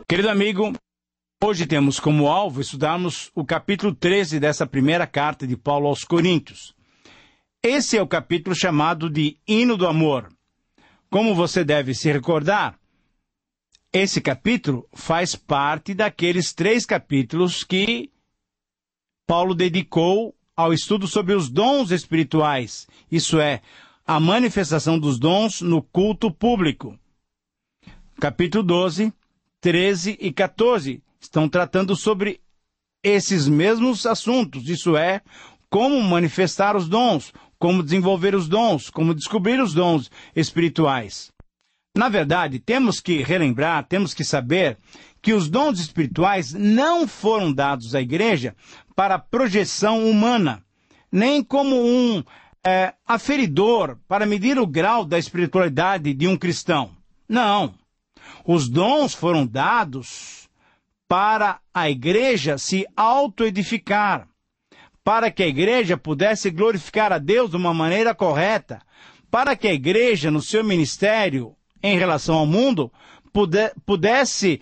Querido amigo, hoje temos como alvo estudarmos o capítulo 13 dessa primeira carta de Paulo aos Coríntios. Esse é o capítulo chamado de Hino do Amor. Como você deve se recordar, esse capítulo faz parte daqueles 3 capítulos que Paulo dedicou ao estudo sobre os dons espirituais, isso é, a manifestação dos dons no culto público. Capítulo 12, 13 e 14 estão tratando sobre esses mesmos assuntos, isso é, como manifestar os dons, como desenvolver os dons, como descobrir os dons espirituais. Na verdade, temos que relembrar, temos que saber que os dons espirituais não foram dados à igreja para projeção humana, nem como um aferidor para medir o grau da espiritualidade de um cristão. Não. Os dons foram dados para a igreja se autoedificar, para que a igreja pudesse glorificar a Deus de uma maneira correta, para que a igreja, no seu ministério em relação ao mundo, pudesse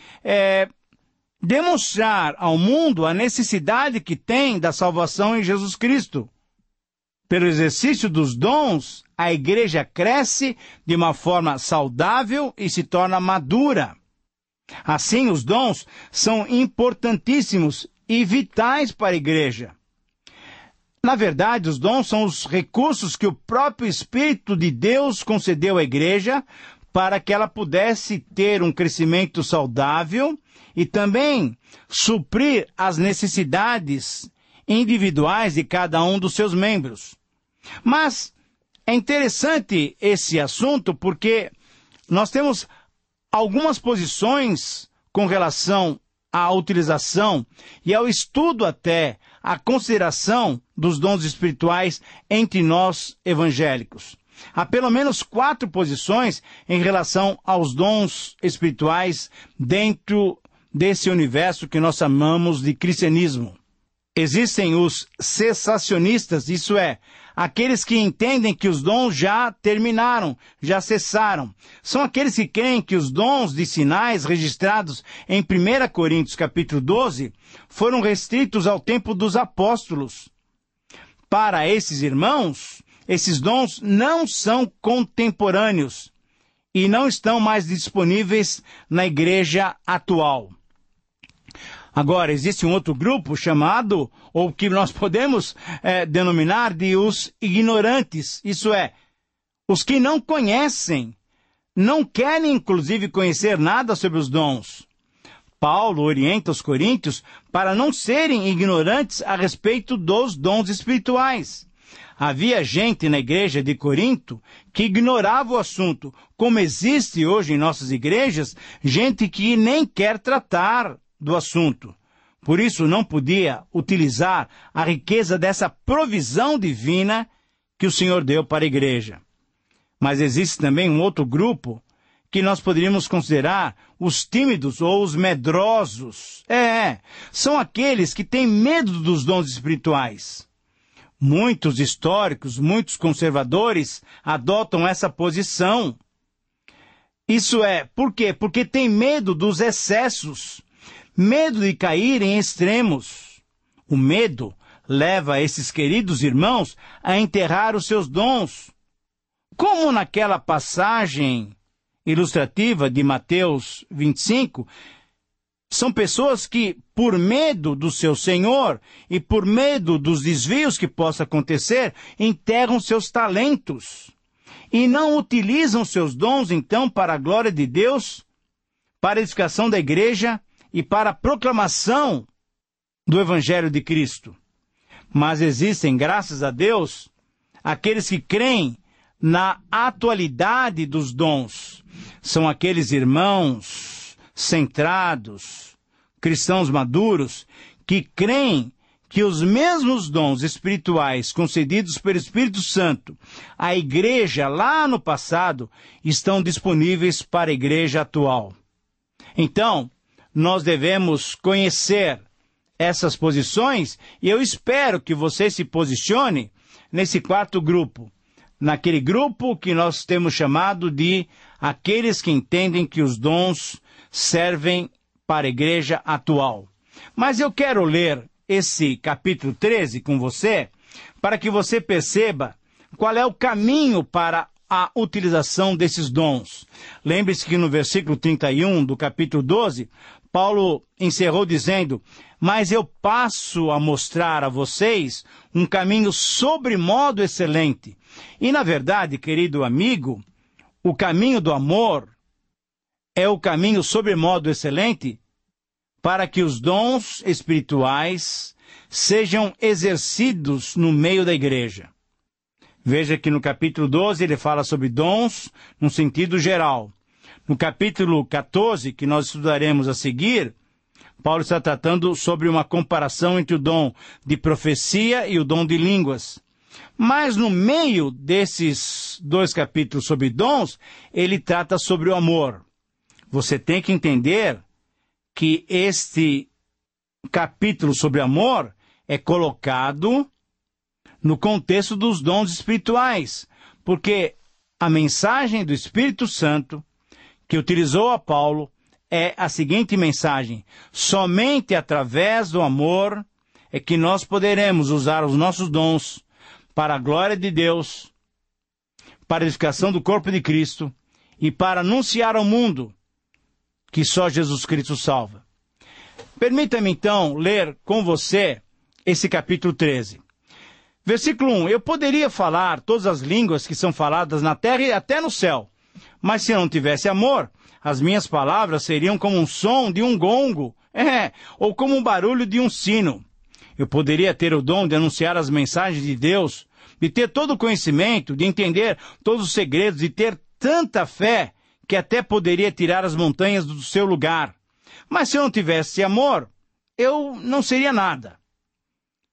demonstrar ao mundo a necessidade que tem da salvação em Jesus Cristo. Pelo exercício dos dons, a igreja cresce de uma forma saudável e se torna madura. Assim, os dons são importantíssimos e vitais para a igreja. Na verdade, os dons são os recursos que o próprio Espírito de Deus concedeu à igreja para que ela pudesse ter um crescimento saudável e também suprir as necessidades individuais de cada um dos seus membros. Mas é interessante esse assunto porque nós temos algumas posições com relação à utilização e ao estudo até, à consideração dos dons espirituais entre nós evangélicos. Há pelo menos 4 posições em relação aos dons espirituais dentro desse universo que nós chamamos de cristianismo. Existem os cessacionistas, isso é, aqueles que entendem que os dons já terminaram, já cessaram. São aqueles que creem que os dons de sinais registrados em 1 Coríntios capítulo 12 foram restritos ao tempo dos apóstolos. Para esses irmãos, esses dons não são contemporâneos e não estão mais disponíveis na igreja atual. Agora, existe um outro grupo chamado, ou que nós podemos denominar de os ignorantes, isso é, os que não conhecem, não querem inclusive conhecer nada sobre os dons. Paulo orienta os coríntios para não serem ignorantes a respeito dos dons espirituais. Havia gente na igreja de Corinto que ignorava o assunto, como existe hoje em nossas igrejas, gente que nem quer tratar do assunto. Por isso não podia utilizar a riqueza dessa provisão divina que o Senhor deu para a igreja. Mas existe também um outro grupo que nós poderíamos considerar os tímidos ou os medrosos. São aqueles que têm medo dos dons espirituais. Muitos históricos, muitos conservadores adotam essa posição. Isso é, por quê? Porque tem medo dos excessos. Medo de cair em extremos. O medo leva esses queridos irmãos a enterrar os seus dons. Como naquela passagem ilustrativa de Mateus 25, são pessoas que, por medo do seu Senhor e por medo dos desvios que possa acontecer, enterram seus talentos e não utilizam seus dons, então, para a glória de Deus, para a edificação da igreja e para a proclamação do Evangelho de Cristo. Mas existem, graças a Deus, aqueles que creem na atualidade dos dons. São aqueles irmãos centrados, cristãos maduros, que creem que os mesmos dons espirituais concedidos pelo Espírito Santo à igreja lá no passado estão disponíveis para a igreja atual. Então, nós devemos conhecer essas posições e eu espero que você se posicione nesse 4º grupo, naquele grupo que nós temos chamado de aqueles que entendem que os dons servem para a igreja atual. Mas eu quero ler esse capítulo 13 com você, para que você perceba qual é o caminho para a utilização desses dons. Lembre-se que no versículo 31 do capítulo 12, Paulo encerrou dizendo: mas eu passo a mostrar a vocês um caminho sobremodo excelente. E na verdade, querido amigo, o caminho do amor é o caminho sobremodo excelente para que os dons espirituais sejam exercidos no meio da igreja. Veja que no capítulo 12 ele fala sobre dons no sentido geral. No capítulo 14, que nós estudaremos a seguir, Paulo está tratando sobre uma comparação entre o dom de profecia e o dom de línguas. Mas no meio desses dois capítulos sobre dons, ele trata sobre o amor. Você tem que entender que este capítulo sobre amor é colocado no contexto dos dons espirituais, porque a mensagem do Espírito Santo que utilizou a Paulo é a seguinte mensagem: somente através do amor é que nós poderemos usar os nossos dons para a glória de Deus, para a edificação do corpo de Cristo e para anunciar ao mundo que só Jesus Cristo salva. Permita-me então ler com você esse capítulo 13. Versículo 1. Eu poderia falar todas as línguas que são faladas na terra e até no céu, mas se eu não tivesse amor, as minhas palavras seriam como um som de um gongo, ou como um barulho de um sino. Eu poderia ter o dom de anunciar as mensagens de Deus, de ter todo o conhecimento, de entender todos os segredos, de ter tanta fé que até poderia tirar as montanhas do seu lugar. Mas se eu não tivesse amor, eu não seria nada.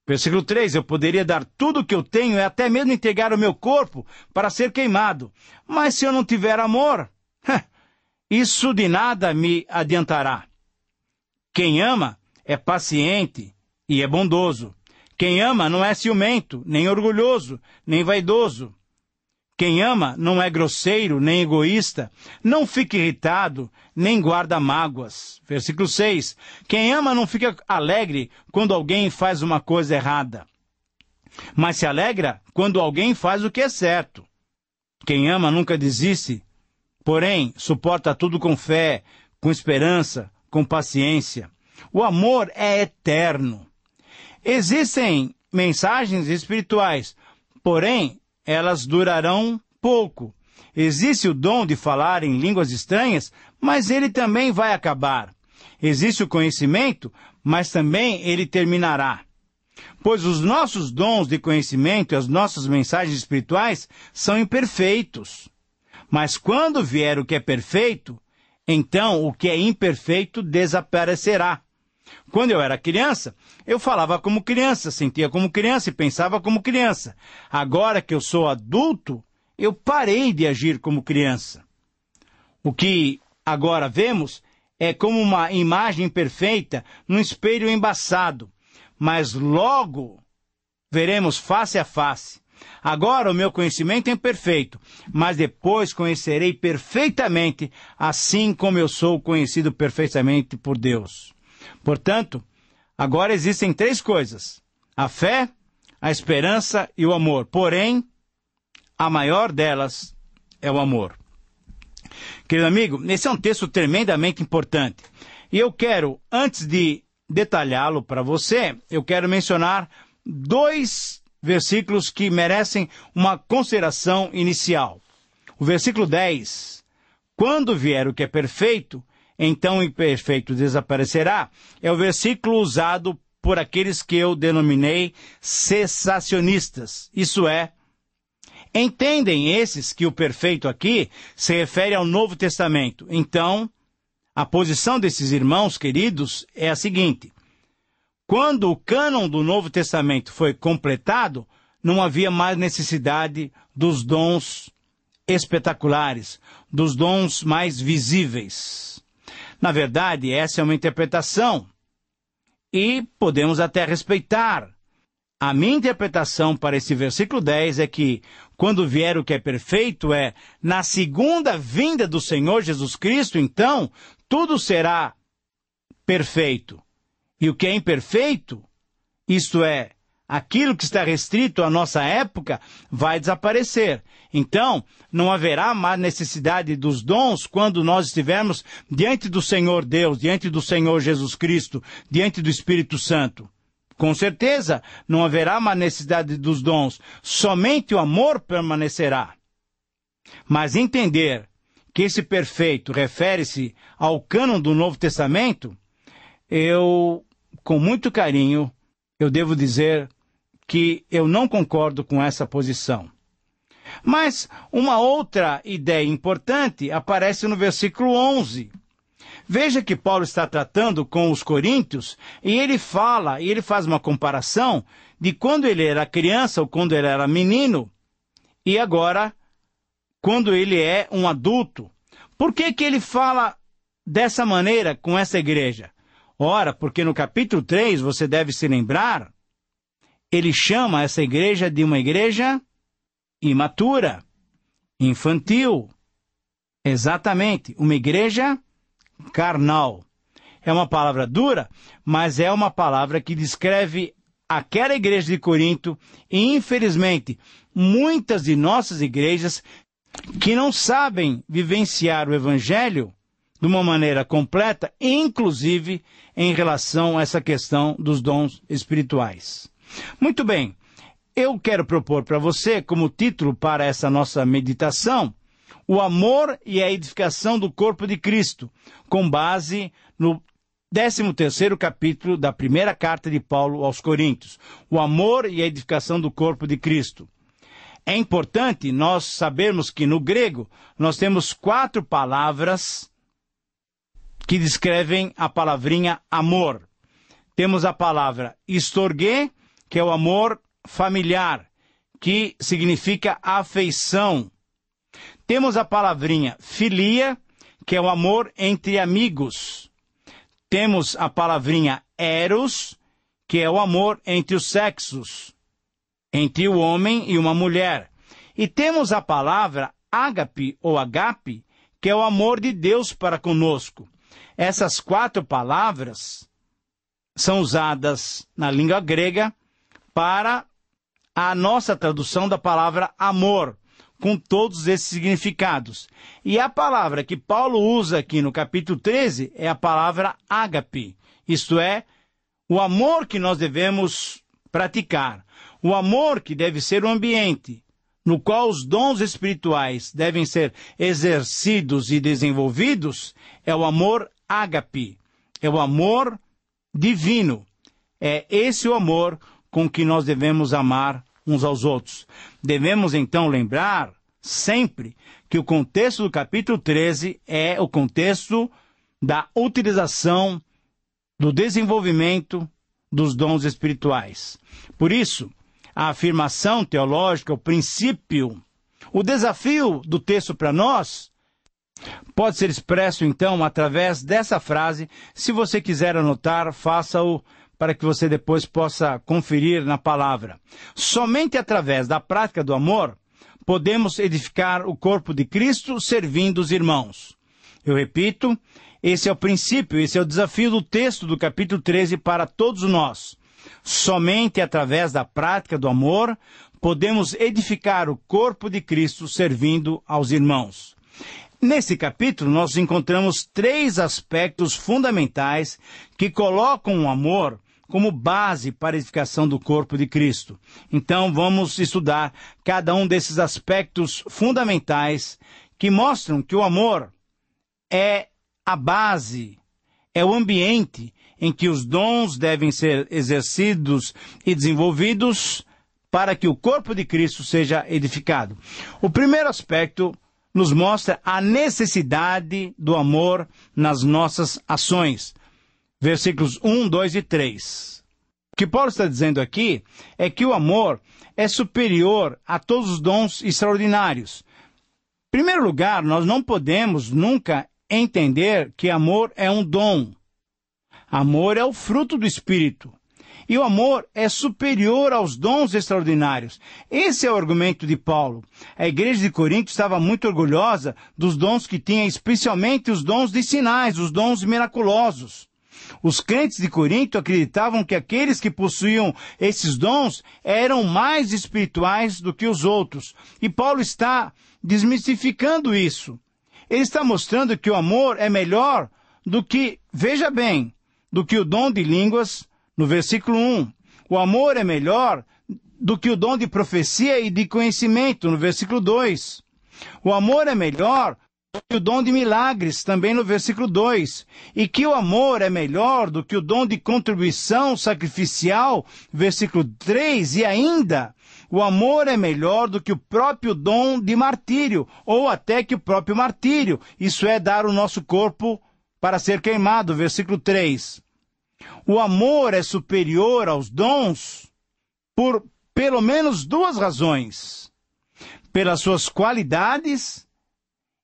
Versículo 3, eu poderia dar tudo o que eu tenho e até mesmo entregar o meu corpo para ser queimado. Mas se eu não tiver amor, isso de nada me adiantará. Quem ama é paciente e é bondoso. Quem ama não é ciumento, nem orgulhoso, nem vaidoso. Quem ama não é grosseiro, nem egoísta, não fica irritado, nem guarda mágoas. Versículo 6. Quem ama não fica alegre quando alguém faz uma coisa errada, mas se alegra quando alguém faz o que é certo. Quem ama nunca desiste, porém suporta tudo com fé, com esperança, com paciência. O amor é eterno. Existem mensagens espirituais, porém elas durarão pouco. Existe o dom de falar em línguas estranhas, mas ele também vai acabar. Existe o conhecimento, mas também ele terminará. Pois os nossos dons de conhecimento e as nossas mensagens espirituais são imperfeitos. Mas quando vier o que é perfeito, então o que é imperfeito desaparecerá. Quando eu era criança, eu falava como criança, sentia como criança e pensava como criança. Agora que eu sou adulto, eu parei de agir como criança. O que agora vemos é como uma imagem perfeita num espelho embaçado, mas logo veremos face a face. Agora o meu conhecimento é imperfeito, mas depois conhecerei perfeitamente, assim como eu sou conhecido perfeitamente por Deus. Portanto, agora existem três coisas: a fé, a esperança e o amor. Porém, a maior delas é o amor. Querido amigo, esse é um texto tremendamente importante. E eu quero, antes de detalhá-lo para você, eu quero mencionar dois versículos que merecem uma consideração inicial. O versículo 10, quando vier o que é perfeito, então o imperfeito desaparecerá, é o versículo usado por aqueles que eu denominei cessacionistas. Isso é, entendem esses que o perfeito aqui se refere ao Novo Testamento. Então, a posição desses irmãos queridos é a seguinte: quando o cânon do Novo Testamento foi completado, não havia mais necessidade dos dons espetaculares, dos dons mais visíveis. Na verdade, essa é uma interpretação, e podemos até respeitar. A minha interpretação para esse versículo 10 é que, quando vier o que é perfeito, na segunda vinda do Senhor Jesus Cristo, então, tudo será perfeito. E o que é imperfeito, isto é, aquilo que está restrito à nossa época, vai desaparecer. Então, não haverá mais necessidade dos dons quando nós estivermos diante do Senhor Deus, diante do Senhor Jesus Cristo, diante do Espírito Santo. Com certeza, não haverá mais necessidade dos dons. Somente o amor permanecerá. Mas entender que esse perfeito refere-se ao cânon do Novo Testamento, com muito carinho, eu devo dizer que eu não concordo com essa posição. Mas uma outra ideia importante aparece no versículo 11. Veja que Paulo está tratando com os coríntios e ele faz uma comparação de quando ele era criança ou quando ele era menino e agora quando ele é um adulto. Por que ele fala dessa maneira com essa igreja? Ora, porque no capítulo 3, você deve se lembrar, ele chama essa igreja de uma igreja imatura, infantil. Exatamente, uma igreja carnal. É uma palavra dura, mas é uma palavra que descreve aquela igreja de Corinto e, infelizmente, muitas de nossas igrejas que não sabem vivenciar o Evangelho de uma maneira completa, inclusive em relação a essa questão dos dons espirituais. Muito bem, eu quero propor para você, como título para essa nossa meditação, o amor e a edificação do corpo de Cristo, com base no 13º capítulo da primeira carta de Paulo aos Coríntios. O amor e a edificação do corpo de Cristo. É importante nós sabermos que no grego nós temos 4 palavras que descrevem a palavrinha amor. Temos a palavra storge, que é o amor familiar, que significa afeição. Temos a palavrinha filia, que é o amor entre amigos. Temos a palavrinha eros, que é o amor entre os sexos, entre o homem e uma mulher. E temos a palavra ágape ou agape, que é o amor de Deus para conosco. Essas 4 palavras são usadas na língua grega para a nossa tradução da palavra amor, com todos esses significados. E a palavra que Paulo usa aqui no capítulo 13 é a palavra ágape, isto é, o amor que nós devemos praticar, o amor que deve ser o ambiente no qual os dons espirituais devem ser exercidos e desenvolvidos, é o amor ágape, é o amor divino. É esse o amor com que nós devemos amar uns aos outros. Devemos então lembrar sempre que o contexto do capítulo 13 é o contexto da utilização, do desenvolvimento dos dons espirituais. Por isso, a afirmação teológica, o princípio, o desafio do texto para nós pode ser expresso então através dessa frase. Se você quiser anotar, faça-o para que você depois possa conferir na palavra. Somente através da prática do amor podemos edificar o corpo de Cristo servindo os irmãos. Eu repito, esse é o princípio, esse é o desafio do texto do capítulo 13 para todos nós. Somente através da prática do amor podemos edificar o corpo de Cristo servindo aos irmãos. Nesse capítulo, nós encontramos 3 aspectos fundamentais que colocam o amor como base para a edificação do corpo de Cristo. Então, vamos estudar cada um desses aspectos fundamentais que mostram que o amor é a base, é o ambiente em que os dons devem ser exercidos e desenvolvidos para que o corpo de Cristo seja edificado. O primeiro aspecto nos mostra a necessidade do amor nas nossas ações. Versículos 1, 2 e 3. O que Paulo está dizendo aqui é que o amor é superior a todos os dons extraordinários. Em primeiro lugar, nós não podemos nunca entender que amor é um dom. Amor é o fruto do Espírito. E o amor é superior aos dons extraordinários. Esse é o argumento de Paulo. A igreja de Corinto estava muito orgulhosa dos dons que tinha, especialmente os dons de sinais, os dons miraculosos. Os crentes de Corinto acreditavam que aqueles que possuíam esses dons eram mais espirituais do que os outros. E Paulo está desmistificando isso. Ele está mostrando que o amor é melhor do que, veja bem, do que o dom de línguas, no versículo 1. O amor é melhor do que o dom de profecia e de conhecimento, no versículo 2. O amor é melhor do que o dom de milagres, também no versículo 2. E que o amor é melhor do que o dom de contribuição sacrificial, versículo 3. E ainda, o amor é melhor do que o próprio dom de martírio, ou até que o próprio martírio. Isso é, dar o nosso corpo para ser queimado, versículo 3. O amor é superior aos dons por pelo menos duas razões: pelas suas qualidades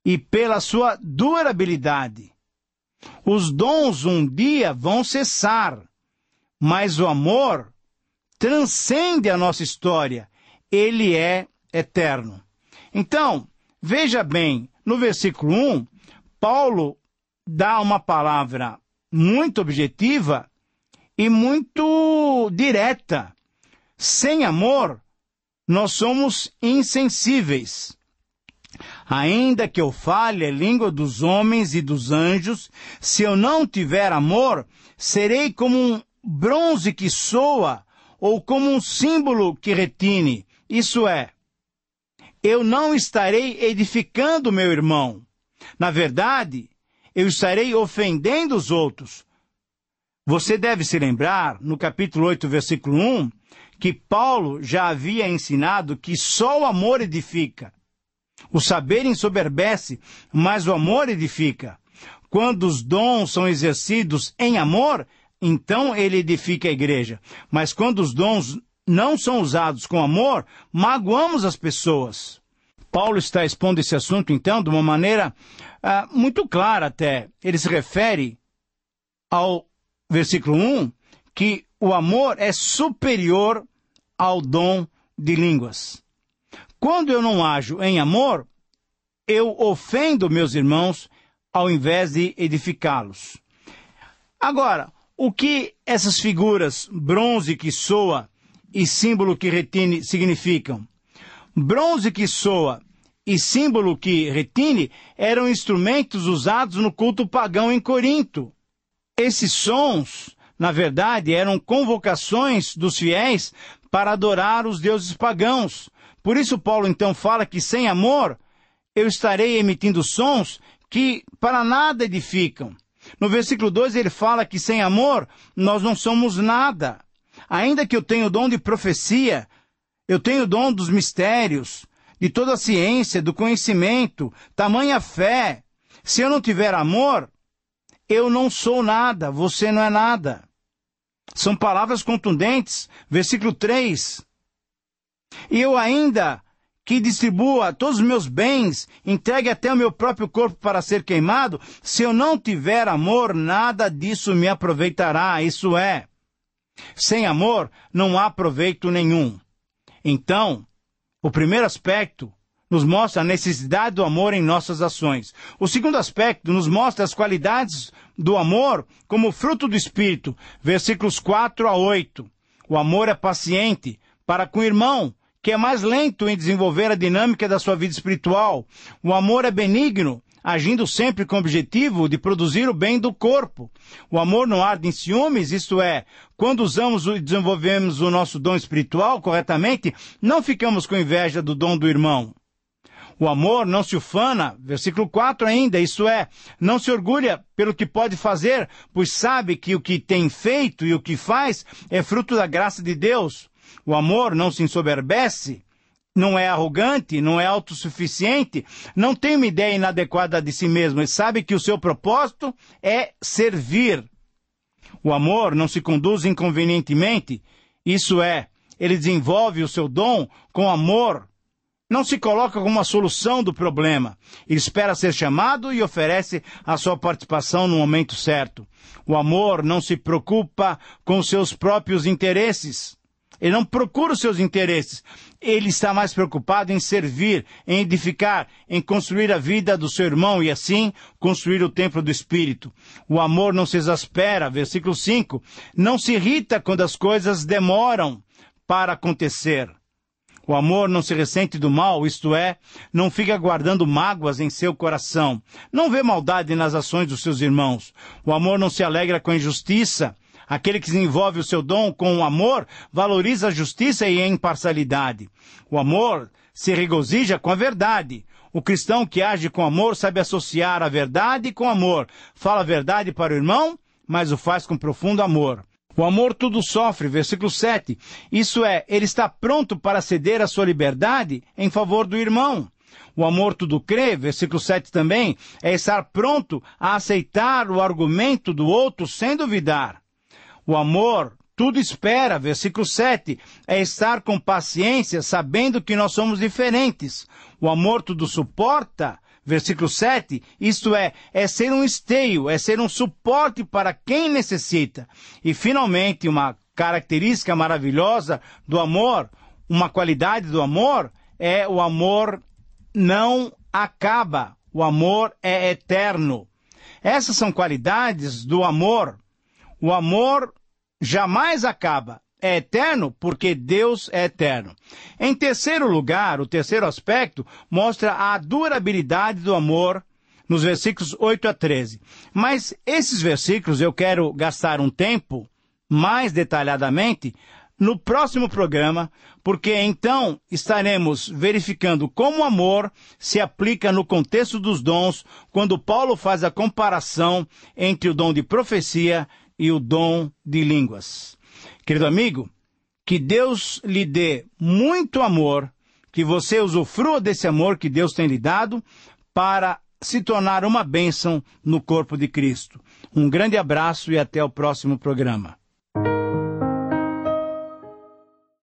e pela sua durabilidade. Os dons um dia vão cessar, mas o amor transcende a nossa história. Ele é eterno. Então, veja bem, no versículo 1, Paulo dá uma palavra muito objetiva e muito direta. Sem amor, nós somos insensíveis. Ainda que eu fale a língua dos homens e dos anjos, se eu não tiver amor, serei como um bronze que soa, ou como um símbolo que retine. Isso é, eu não estarei edificando meu irmão. Na verdade, eu estarei ofendendo os outros. Você deve se lembrar, no capítulo 8, versículo 1, que Paulo já havia ensinado que só o amor edifica. O saber ensoberbece, mas o amor edifica. Quando os dons são exercidos em amor, então ele edifica a igreja. Mas quando os dons não são usados com amor, magoamos as pessoas. Paulo está expondo esse assunto, então, de uma maneira muito clara até. Ele se refere ao versículo 1, que o amor é superior ao dom de línguas. Quando eu não ajo em amor, eu ofendo meus irmãos ao invés de edificá-los. Agora, o que essas figuras, bronze que soa e símbolo que retine, significam? Bronze que soa e símbolo que retine eram instrumentos usados no culto pagão em Corinto. Esses sons, na verdade, eram convocações dos fiéis para adorar os deuses pagãos. Por isso Paulo então fala que sem amor eu estarei emitindo sons que para nada edificam. No versículo 2 ele fala que sem amor nós não somos nada. Ainda que eu tenha o dom de profecia, eu tenho o dom dos mistérios, de toda a ciência, do conhecimento, tamanha fé. Se eu não tiver amor, eu não sou nada, você não é nada. São palavras contundentes. Versículo 3. E eu ainda que distribua todos os meus bens, entregue até o meu próprio corpo para ser queimado, se eu não tiver amor, nada disso me aproveitará. Isso é, sem amor não há proveito nenhum. Então, o primeiro aspecto nos mostra a necessidade do amor em nossas ações. O segundo aspecto nos mostra as qualidades do amor como fruto do Espírito. Versículos 4 a 8. O amor é paciente para com o irmão, que é mais lento em desenvolver a dinâmica da sua vida espiritual. O amor é benigno, agindo sempre com o objetivo de produzir o bem do corpo. O amor não arde em ciúmes, isto é, quando usamos e desenvolvemos o nosso dom espiritual corretamente, não ficamos com inveja do dom do irmão. O amor não se ufana, versículo 4 ainda, isso é, não se orgulha pelo que pode fazer, pois sabe que o que tem feito e o que faz é fruto da graça de Deus. O amor não se ensoberbece, não é arrogante, não é autossuficiente, não tem uma ideia inadequada de si mesmo, e sabe que o seu propósito é servir. O amor não se conduz inconvenientemente, isso é, ele desenvolve o seu dom com amor, não se coloca como uma solução do problema. Ele espera ser chamado e oferece a sua participação no momento certo. O amor não se preocupa com seus próprios interesses. Ele não procura os seus interesses. Ele está mais preocupado em servir, em edificar, em construir a vida do seu irmão e assim construir o templo do Espírito. O amor não se exaspera, versículo 5, não se irrita quando as coisas demoram para acontecer. O amor não se ressente do mal, isto é, não fica guardando mágoas em seu coração. Não vê maldade nas ações dos seus irmãos. O amor não se alegra com a injustiça. Aquele que desenvolve o seu dom com o amor valoriza a justiça e a imparcialidade. O amor se regozija com a verdade. O cristão que age com amor sabe associar a verdade com amor. Fala a verdade para o irmão, mas o faz com profundo amor. O amor tudo sofre, versículo 7. Isso é, ele está pronto para ceder a sua liberdade em favor do irmão. O amor tudo crê, versículo 7 também, é estar pronto a aceitar o argumento do outro sem duvidar. O amor tudo espera, versículo 7, é estar com paciência, sabendo que nós somos diferentes. O amor tudo suporta, versículo 7, isto é ser um esteio, é ser um suporte para quem necessita. E, finalmente, uma característica maravilhosa do amor, uma qualidade do amor, é o amor não acaba. O amor é eterno. Essas são qualidades do amor. O amor jamais acaba. É eterno porque Deus é eterno. Em terceiro lugar, o terceiro aspecto mostra a durabilidade do amor nos versículos 8 a 13. Mas esses versículos eu quero gastar um tempo mais detalhadamente no próximo programa, porque então estaremos verificando como o amor se aplica no contexto dos dons, quando Paulo faz a comparação entre o dom de profecia e o dom de línguas. Querido amigo, que Deus lhe dê muito amor, que você usufrua desse amor que Deus tem lhe dado para se tornar uma bênção no corpo de Cristo. Um grande abraço e até o próximo programa.